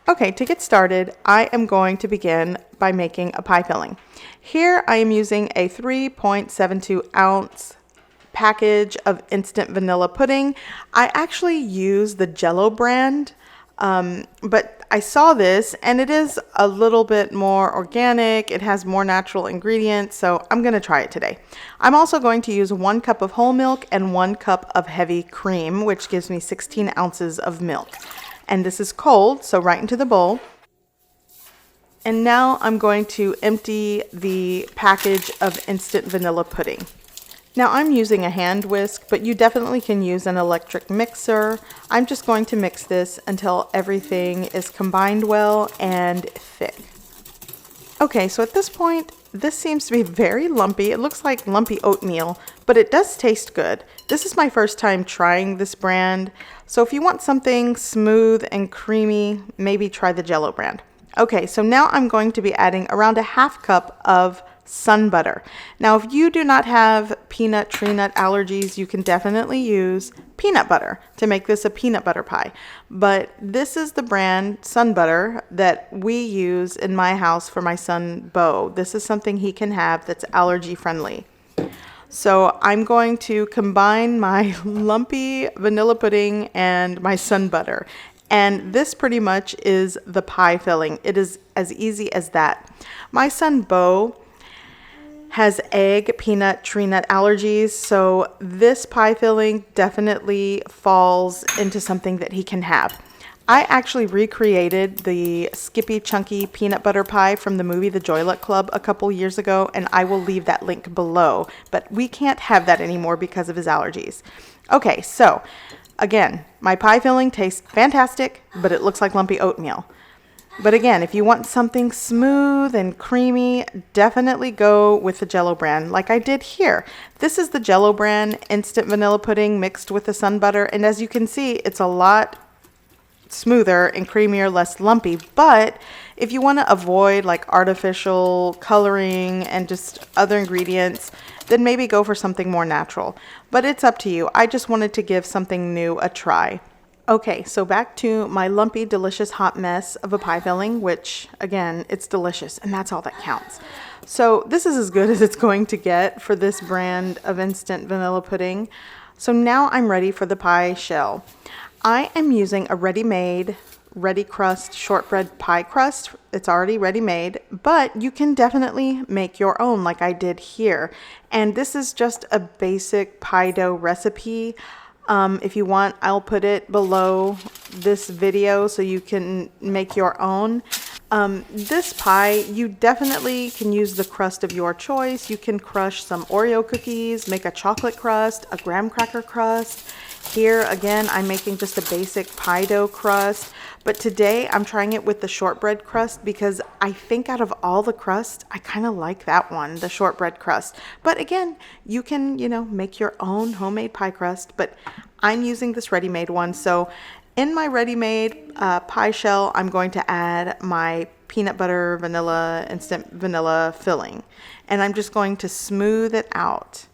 Okay, to get started, I am going to begin by making a pie filling. Here I am using a 3.72 ounce package of instant vanilla pudding. I actually use the Jello brand, but I saw this and it is a little bit more organic. It has more natural ingredients, so I'm going to try it today. I'm also going to use 1 cup of whole milk and 1 cup of heavy cream, which gives me 16 ounces of milk. And this is cold, so right into the bowl. And now I'm going to empty the package of instant vanilla pudding. Now I'm using a hand whisk, but you definitely can use an electric mixer. I'm just going to mix this until everything is combined well and thick. Okay, so at this point, this seems to be very lumpy. It looks like lumpy oatmeal, but it does taste good. This is my first time trying this brand, so if you want something smooth and creamy, maybe try the Jello brand. Okay, so now I'm going to be adding around a ½ cup of sun butter. Now, if you do not have peanut tree nut allergies, you can definitely use peanut butter to make this a peanut butter pie. But this is the brand sun butter that we use in my house for my son Bo. This is something he can have that's allergy friendly. So I'm going to combine my lumpy vanilla pudding and my sun butter. And this pretty much is the pie filling. It is as easy as that. My son Bo has egg, peanut, tree nut allergies, so this pie filling definitely falls into something that he can have. I actually recreated the Skippy Chunky peanut butter pie from the movie The Joy Luck Club a couple years ago, and I will leave that link below, but we can't have that anymore because of his allergies. Okay, so again, my pie filling tastes fantastic, but it looks like lumpy oatmeal. But again, if you want something smooth and creamy, definitely go with the Jello brand like I did here. This is the Jello brand instant vanilla pudding mixed with the sun butter. And as you can see, it's a lot smoother and creamier, less lumpy. But if you want to avoid like artificial coloring and just other ingredients, then maybe go for something more natural. But it's up to you. I just wanted to give something new a try. Okay, so back to my lumpy, delicious hot mess of a pie filling, which, again, it's delicious, and that's all that counts. So this is as good as it's going to get for this brand of instant vanilla pudding. So now I'm ready for the pie shell. I am using a ready-made, ready crust shortbread pie crust. It's already ready-made, but you can definitely make your own like I did here. And this is just a basic pie dough recipe. If you want, I'll put it below this video so you can make your own. This pie, you definitely can use the crust of your choice. You can crush some Oreo cookies, make a chocolate crust, a graham cracker crust. Here, again, I'm making just a basic pie dough crust. But today, I'm trying it with the shortbread crust because I think out of all the crust, I kind of like that one, the shortbread crust. But again, you can, make your own homemade pie crust. But I'm using this ready-made one. So in my ready-made pie shell, I'm going to add my peanut butter, vanilla, instant vanilla filling. And I'm just going to smooth it out.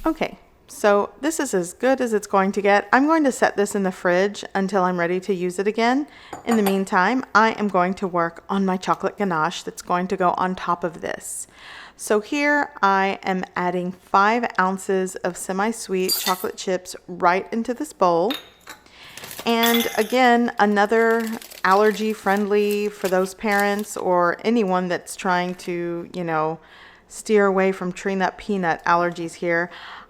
Okay, so this is as good as it's going to get. I'm going to set this in the fridge until I'm ready to use it again. In the meantime, I am going to work on my chocolate ganache that's going to go on top of this. So here I am adding 5 ounces of semi-sweet chocolate chips right into this bowl. And again, another allergy friendly for those parents or anyone that's trying to, steer away from tree nut peanut allergies here.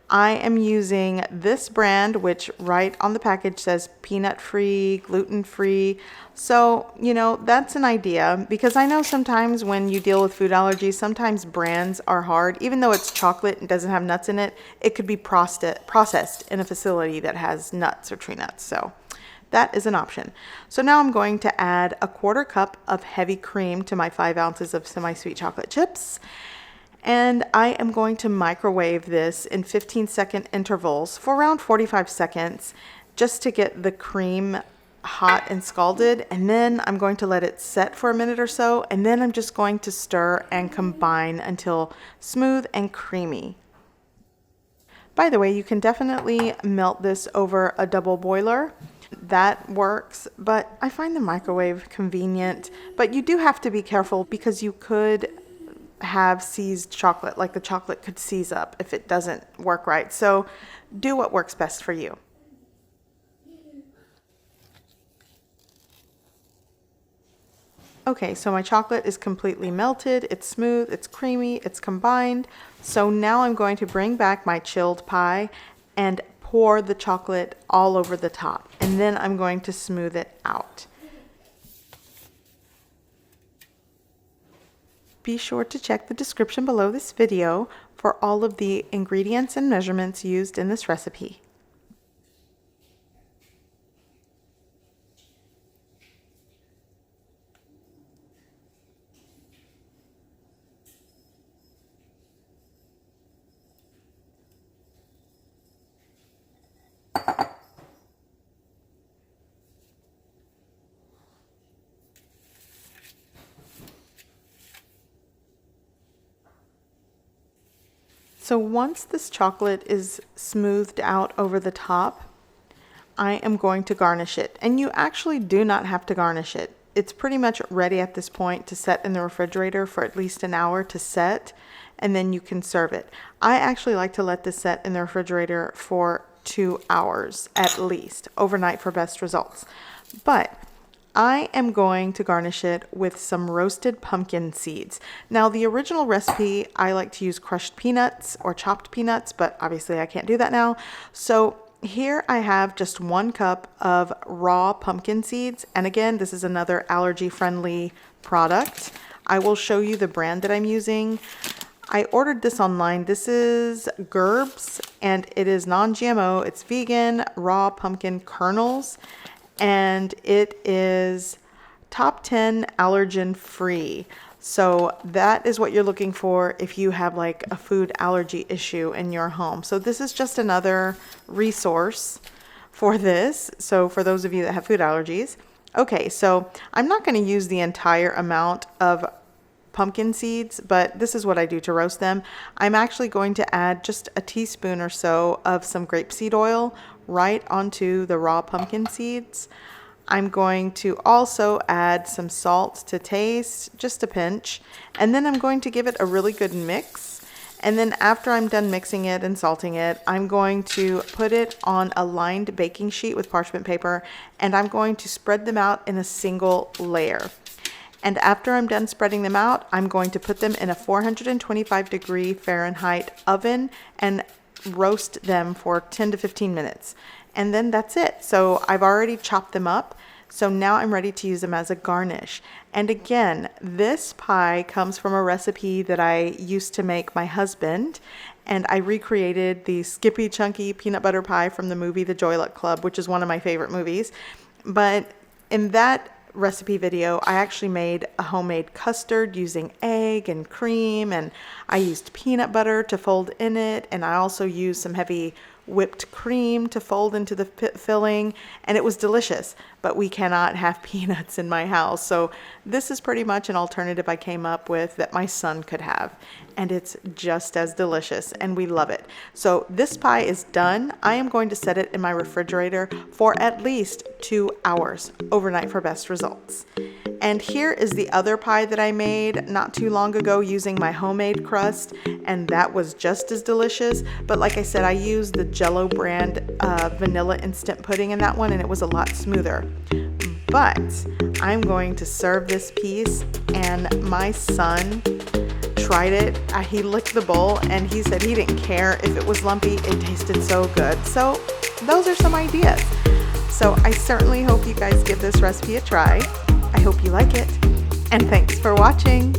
I am using this brand, which right on the package says peanut free, gluten free. So, that's an idea because I know sometimes when you deal with food allergies, sometimes brands are hard. Even though it's chocolate and doesn't have nuts in it, it could be processed in a facility that has nuts or tree nuts. So that is an option. So now I'm going to add a 1/4 cup of heavy cream to my 5 ounces of semi-sweet chocolate chips. And I am going to microwave this in 15-second intervals for around 45 seconds just to get the cream hot and scalded. And then I'm going to let it set for a minute or so. And then I'm just going to stir and combine until smooth and creamy. By the way, you can definitely melt this over a double boiler. That works, but I find the microwave convenient. But you do have to be careful because you could have seized chocolate, like the chocolate could seize up if it doesn't work right. So do what works best for you. Okay, so my chocolate is completely melted, it's smooth, it's creamy, it's combined. So now I'm going to bring back my chilled pie and pour the chocolate all over the top. And then I'm going to smooth it out. Be sure to check the description below this video for all of the ingredients and measurements used in this recipe. So once this chocolate is smoothed out over the top, I am going to garnish it. And you actually do not have to garnish it. It's pretty much ready at this point to set in the refrigerator for at least an hour to set, and then you can serve it. I actually like to let this set in the refrigerator for 2 hours at least, overnight for best results. But I am going to garnish it with some roasted pumpkin seeds. Now, the original recipe, I like to use crushed peanuts or chopped peanuts, but obviously I can't do that now. So here I have just 1 cup of raw pumpkin seeds. And again, this is another allergy-friendly product. I will show you the brand that I'm using. I ordered this online. This is Gerb's, and it is non-GMO. It's vegan, raw pumpkin kernels. And it is top 10 allergen free. So that is what you're looking for if you have like a food allergy issue in your home. So this is just another resource for this. So for those of you that have food allergies. Okay, so I'm not going to use the entire amount of pumpkin seeds, but this is what I do to roast them. I'm actually going to add just a teaspoon or so of some grapeseed oil right onto the raw pumpkin seeds. I'm going to also add some salt to taste, just a pinch, and then I'm going to give it a really good mix. And then after I'm done mixing it and salting it, I'm going to put it on a lined baking sheet with parchment paper, and I'm going to spread them out in a single layer. And after I'm done spreading them out, I'm going to put them in a 425-degree Fahrenheit oven and roast them for 10 to 15 minutes. And then that's it. So I've already chopped them up. So now I'm ready to use them as a garnish. And again, this pie comes from a recipe that I used to make my husband. And I recreated the Skippy Chunky peanut butter pie from the movie The Joy Luck Club, which is one of my favorite movies. But in that recipe video, I actually made a homemade custard using egg and cream, and I used peanut butter to fold in it, and I also used some heavy whipped cream to fold into the filling, and it was delicious. But we cannot have peanuts in my house, so this is pretty much an alternative I came up with that my son could have, and it's just as delicious, and we love it. So this pie is done. I am going to set it in my refrigerator for at least 2 hours overnight for best results. And here is the other pie that I made not too long ago using my homemade crust, and that was just as delicious. But like I said, I used the Jello brand vanilla instant pudding in that one, and it was a lot smoother. But I'm going to serve this piece, and my son tried it. He licked the bowl, and he said he didn't care if it was lumpy. It tasted so good. So those are some ideas. So I certainly hope you guys give this recipe a try. I hope you like it, and thanks for watching.